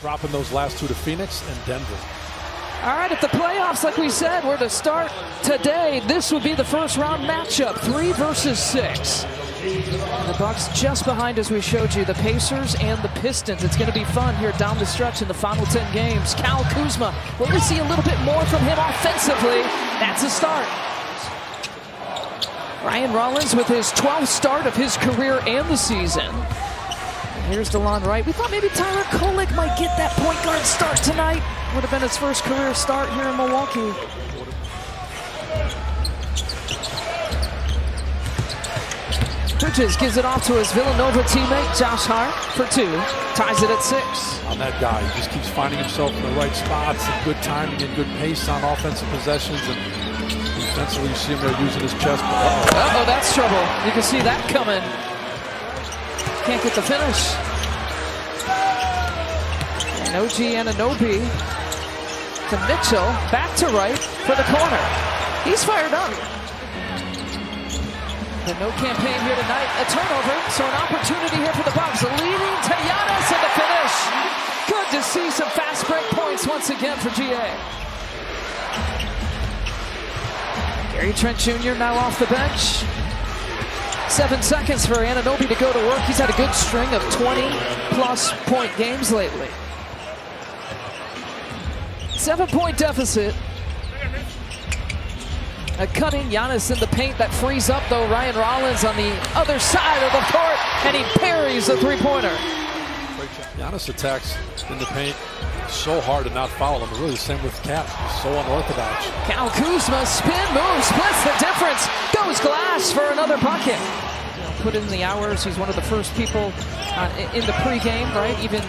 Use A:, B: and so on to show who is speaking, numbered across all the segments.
A: dropping those last two to Phoenix and Denver.
B: All right, at the playoffs, like we said, we're to start today. This would be the first round matchup, 3 versus 6. The Bucks just behind, as we showed you, the Pacers and the Pistons. It's going to be fun here down the stretch in the final 10 games. Kyle Kuzma, will we see a little bit more from him offensively? That's a start. Ryan Rollins with his 12th start of his career and the season. Here's DeLon Wright. We thought maybe Tyler Kolek might get that point guard start tonight. Would have been his first career start here in Milwaukee. Bridges gives it off to his Villanova teammate, Josh Hart, for 2. Ties it at 6.
A: On that guy, he just keeps finding himself in the right spots and good timing and good pace on offensive possessions. And defensively, you see him there using his chest.
B: Uh-oh, that's trouble. You can see that coming. Can't get the finish. And OG Anunoby to Mitchell, back to Wright for the corner. He's fired up. But no campaign here tonight. A turnover, so an opportunity here for the Bucks. Leading to Giannis in the finish. Good to see some fast break points once again for GA. Gary Trent Jr. now off the bench. 7 seconds for Anunoby to go to work. He's had a good string of 20-plus point games lately. 7-point deficit. A cutting Giannis in the paint. That frees up, though, Ryan Rollins on the other side of the court, and he parries the three-pointer.
A: Giannis attacks in the paint so hard to not foul him. Really the same with Cat. He's so unorthodox.
B: Kyle Kuzma, spin move, splits the difference. Goes glass for another bucket. Put in the hours. He's one of the first people in the pregame, right? Even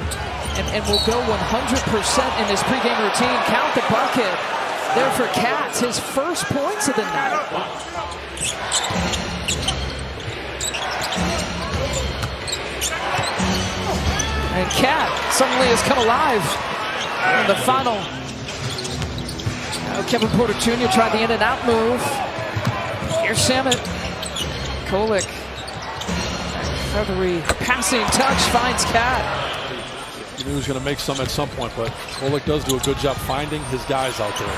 B: and will go 100% in his pregame routine. Count the bucket. There for Cat, his first points of the night. And Cat suddenly has come alive in the final. Now Kevin Porter Jr. tried the in-and-out move. Here's Shamet. Kolek. Feathery passing touch finds Cat.
A: You knew he was going to make some at some point, but Kolek does do a good job finding his guys out there.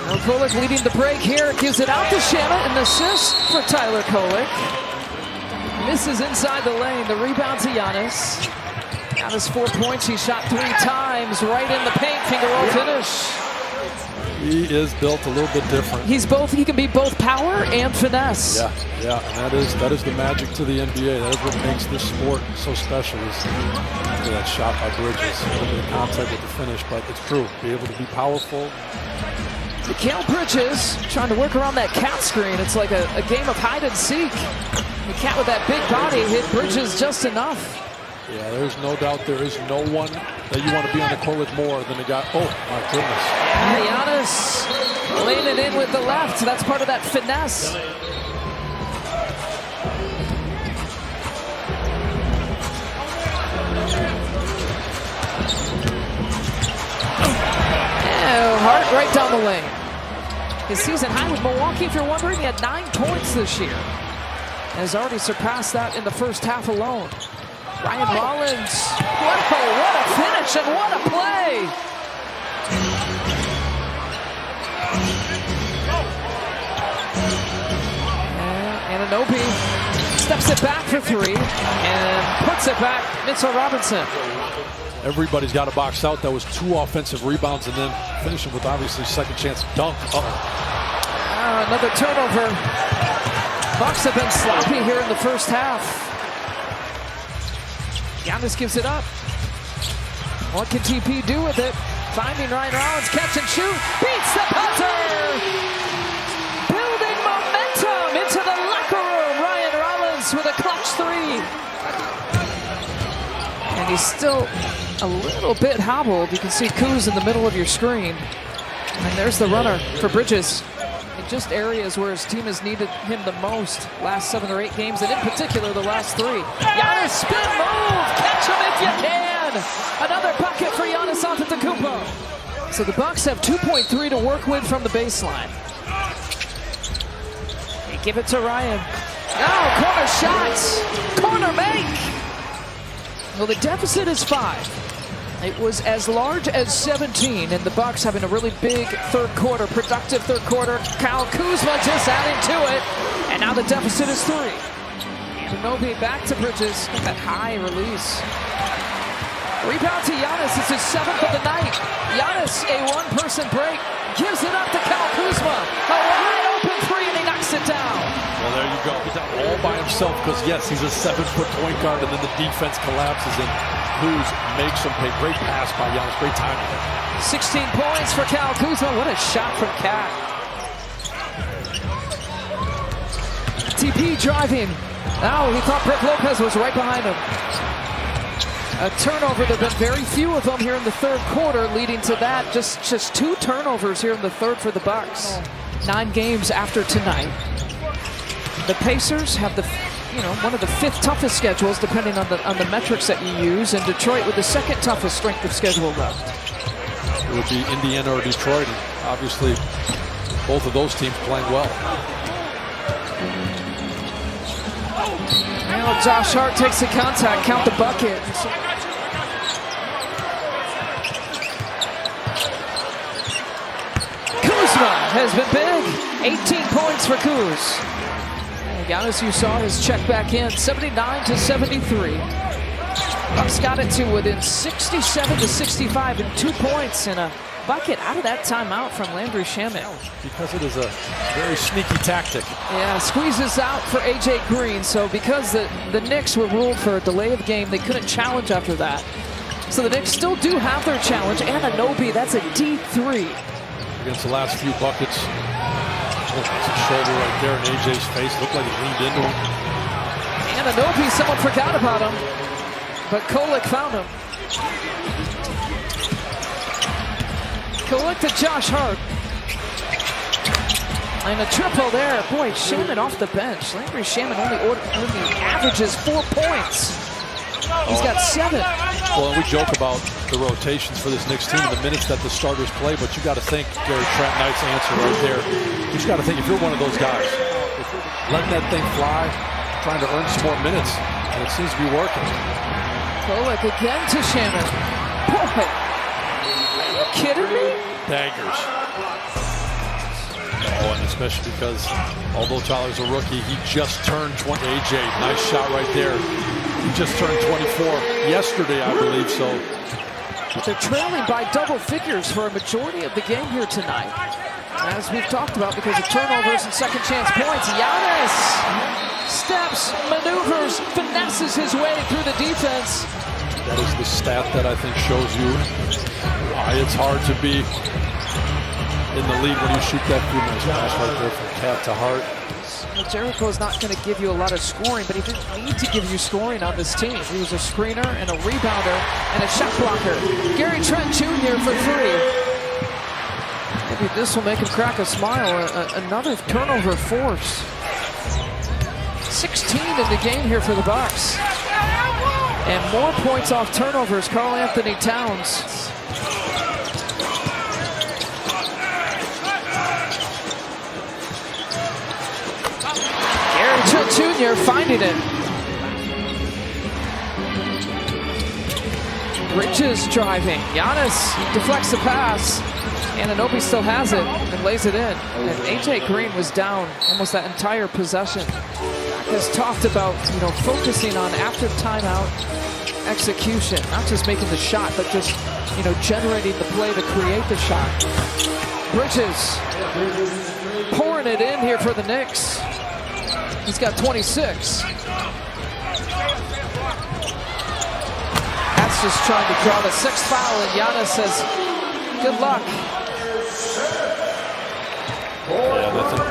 B: Now Kolek leading the break here. Gives it out to Shamet. An assist for Tyler Kolek. Misses inside the lane. The rebound to Giannis. Giannis 4 points. He shot 3 times. Right in the paint. Finger roll finish.
A: He is built a little bit different.
B: He can be both power and finesse.
A: Yeah, and that is the magic to the NBA. That is what makes this sport so special. Is that shot by Bridges, a little bit of contact with the finish, but it's true. Be able to be powerful.
B: Mikal Bridges trying to work around that Cat screen. It's like a game of hide and seek. The Cat with that big body hit Bridges just enough.
A: Yeah, there's no doubt there is no one that you want to be on the court with more than the guy. Oh, my goodness.
B: Yeah, Giannis laying it in with the left. That's part of that finesse. Oh, Hart right down the lane. His season high with Milwaukee, if you're wondering, he had 9 points this year. And has already surpassed that in the first half alone. Ryan Rollins, what a finish and what a play! And Anunoby steps it back for 3 and puts it back. Mitchell Robinson.
A: Everybody's got to box out. That was 2 offensive rebounds and then finishing with obviously second chance dunk.
B: Another turnover. Bucks have been sloppy here in the first half. Giannis gives it up. What can TP do with it? Finding Ryan Rollins, catch and shoot. Beats the putter! Building momentum into the locker room. Ryan Rollins with a clutch 3. And he's still a little bit hobbled. You can see Kuz in the middle of your screen. And there's the runner for Bridges. In just areas where his team has needed him the most last 7 or 8 games, and in particular the last 3. Giannis spin move, catch him if you can. Another bucket for Giannis Antetokounmpo. So the Bucks have 2.3 to work with from the baseline. They give it to Ryan. Oh, corner shots, corner make. Well, the deficit is 5. It was as large as 17, and the Bucks having a really big third quarter, productive third quarter. Kyle Kuzma just adding to it, and now the deficit is 3. Ginobili back to Bridges, got that high release. Rebound to Giannis, it's his 7th of the night. Giannis, a one-person break, gives it up to Kyle Kuzma. A wide open 3, and he knocks it down.
A: Well, there you go. He's out all by himself because, yes, he's a 7-foot point guard, and then the defense collapses, and Kuz makes him pay. Great pass by Giannis, great timing.
B: 16 points for Kyle Kuzma. What a shot from Cat. TP driving. Now he thought Brook Lopez was right behind him. A turnover. There have been very few of them here in the third quarter, leading to that. Just 2 turnovers here in the third for the Bucks. 9 games after tonight. The Pacers have one of the 5th toughest schedules, depending on the metrics that you use, and Detroit with the 2nd toughest strength of schedule left.
A: It would be Indiana or Detroit. And obviously, both of those teams playing well.
B: Now Josh Hart takes the contact, count the bucket. Kuzma has been big. 18 points for Kuz. Giannis, you saw his check back in, 79-73. Bucks got it to within 67-65 and 2 points and a bucket out of that timeout from Landry Shamet.
A: Because it is a very sneaky tactic.
B: Yeah, squeezes out for A.J. Green. So because the Knicks were ruled for a delay of game, they couldn't challenge after that. So the Knicks still do have their challenge. Anunoby, that's a deep 3.
A: Against the last few buckets. That's a shoulder right there in AJ's face. Looked like he leaned into him.
B: Anunoby, someone forgot about him, but Kolek found him. Kolek to Josh Hart. And a triple there. Boy, Shamet off the bench. Landry Shamet only averages 4 points. He's got 7.
A: Well, and we joke about the rotations for this Knicks team and the minutes that the starters play, but you got to think Gary Trent Knight's answer right there. You just got to think if you're one of those guys, if you're letting that thing fly, trying to earn some more minutes, and it seems to be working.
B: Kolek again to Shamet. Boy, are you kidding me?
A: Daggers. Oh, and especially because although Tyler's a rookie, he just turned 20. AJ, nice shot right there. He just turned 24 yesterday, I believe, so.
B: But they're trailing by double figures for a majority of the game here tonight. As we've talked about, because of turnovers and second chance points, Giannis steps, maneuvers, finesses his way through the defense.
A: That is the stat that I think shows you why it's hard to be in the lead when you shoot that few nice pass right there from Cat to Hart.
B: Well, Jericho's not going to give you a lot of scoring, but he didn't need to give you scoring on this team. He was a screener and a rebounder and a shot blocker. Gary Trent Jr. for 3. Maybe this will make him crack a smile. Another turnover force. 16 in the game here for the Bucks. And more points off turnovers, Karl Anthony Towns. Gary Trent Jr. finding it. Bridges driving. Giannis deflects the pass. Anunoby still has it and lays it in. And A.J. Green was down almost that entire possession. Has talked about, focusing on after timeout execution, not just making the shot, but just, generating the play to create the shot. Bridges pouring it in here for the Knicks. He's got 26. That's just trying to draw the 6th foul, and Giannis says, good luck.
A: Yeah, I think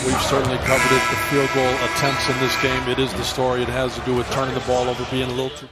A: we've certainly covered it. The field goal attempts in this game, it is the story. It has to do with turning the ball over, being a little too